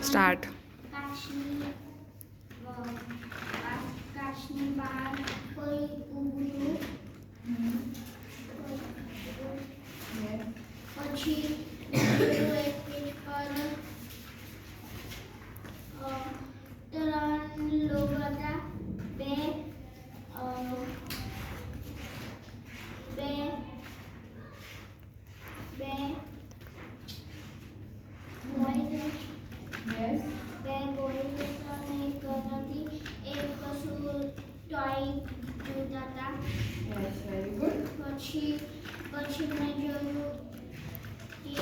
Start. કાચની બહાર કોઈ ઊભું પછી એક પેજ પર 3 લોકો હતા. બે બોયઝ અને એક ગર્લ હતી. એક કશું ટોય જોતા હતા. પછી મેં જોયું કે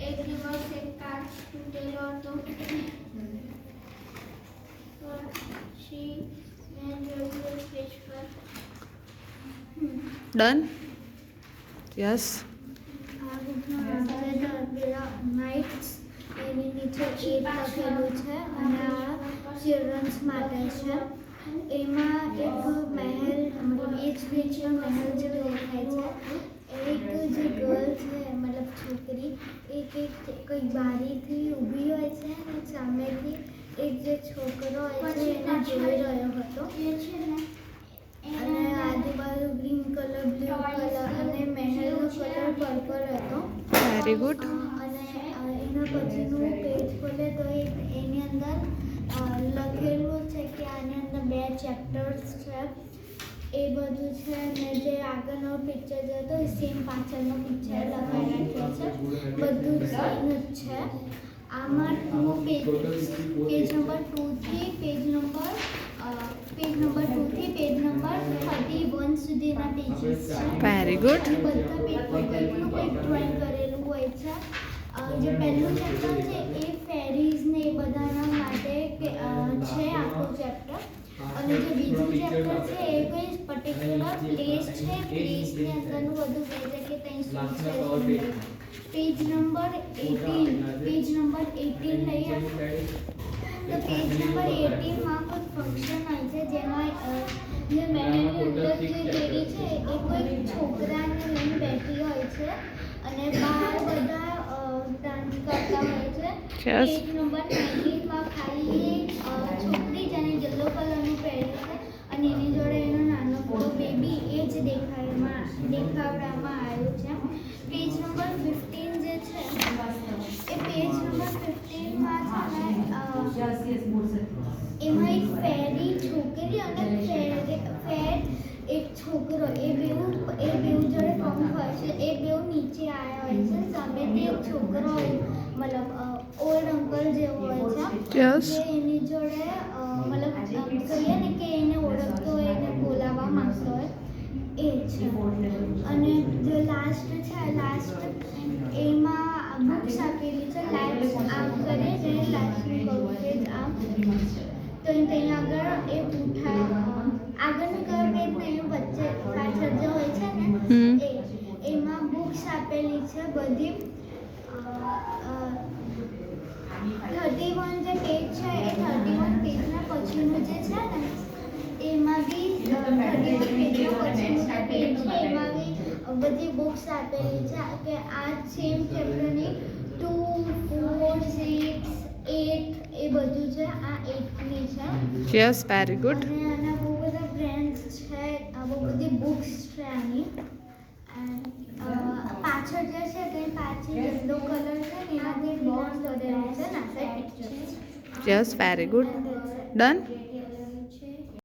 એક દિવસ એક કાચ તૂટેલો હતો. પછી મેં જોયું પેજ પર ડન. યસ. નાઇટ્સ એની નીચે 8 લખેલું છે અને આ ચિલ્ડ્રન્સ માટે છે. એમાં એક મહેલ મતલબ એ જ મહેલ જેવું દેખાય છે. એક જે ગર્લ છે મતલબ છોકરી એક કોઈ બારીથી ઊભી હોય છે અને સામેથી એક જે છોકરો હોય છે એને જોઈ રહ્યો હતો. અને આજુબાજુ ગ્રીન કલર બ્લુ કલર અને મહેલનો કલર પર્પલ હતો. Very good. અને એના પછીનું પેજ ખોલે તો એની અંદર લખેલું છે કે આની અંદર 2 ચેપ્ટર્સ છે. એ બધું છે અને જે આગળનો પિક્ચર જે હતો એ સેમ પાછળનો પિક્ચર લગાવી રાખ્યો છે. બધું સેમ જ છે. આમાં પેજ નંબર 2 થી પેજ નંબર 31 સુધીના પેજીસ છે. Very good. બધા પેજ પર કંઈક ડ્રોઈંગ કરેલું હોય છે. જે પહેલું ચેપ્ટર છે એ ફેરીઝને એ બધાના માટે છે આખું ચેપ્ટર. અને જે બીજું ચેપ્ટર છે એ કોઈ પર્ટિક્યુલર પ્લેસ છે. પ્લેસની અંદરનું બધું કહે છે કે ત્યાં શું છે. પેજ નંબર 18 લઈએ તો પેજ નંબર 18માં કોઈ ફંક્શન હોય છે જેમાં જે મહેલની અંદર જે લેડી છે એ કોઈ છોકરાને લઈને બેઠી હોય છે અને બહાર બધા ડાન્સ કરતા હોય છે. પેજ નંબર 19માં ખાલી છોકરી જેને યલો કલરનું પહેર્યું છે અને એની જોડે એનો નાનો બેબી એ જ દેખાડવામાં આવ્યું છે. પેજ નંબર 15 જે છે એ પેજ નંબર 15માં છે એમાં એક ફેરી છોકરી અને ફેર એક છોકરો એ બેઉ જોડે પંખ હોય છે. એ બેઉ નીચે આવ્યા હોય છે. સામેથી એક છોકરો મતલબ ઓલ્ડ અંકલ જેવો હોય છે જે એની જોડે મતલબ કહીએ ને કે એને ઓળખતો હોય એને બોલાવવા માંગતો હોય એ છે. અને જે લાસ્ટ છે એમાં બુક્સ આપેલી છે. લાઇટ્સ આમ કરે છે લાસ્ટની બુકેજ આમ તો ત્યાં આગળ એ આગળનું કયો પેજ ને એની વચ્ચે પાછળ જે હોય છે ને એમાં બુક્સ આપેલી છે બધી. 31 જે પેજ છે એ 31 પેજના પછીનું જે છે ને એમાં બી 31 પેજના પછીનું જે પેજ છે એમાં બી બધી બુક્સ આપેલી છે કે આ સેમ ચેપ્ટરની 2, 4, 6, 8 એ બધું છે. આ 8ની છે. યસ. Very good. અને આના બહુ બધા ફ્રેન્ડ્સ છે. બહુ બધી બુક્સ છે આની. પાછળ જે છે તે પાછી યલો કલર છે ને એનાથી બોન્ડ દોરેલું છે ને picture. Yes. Very good. Done.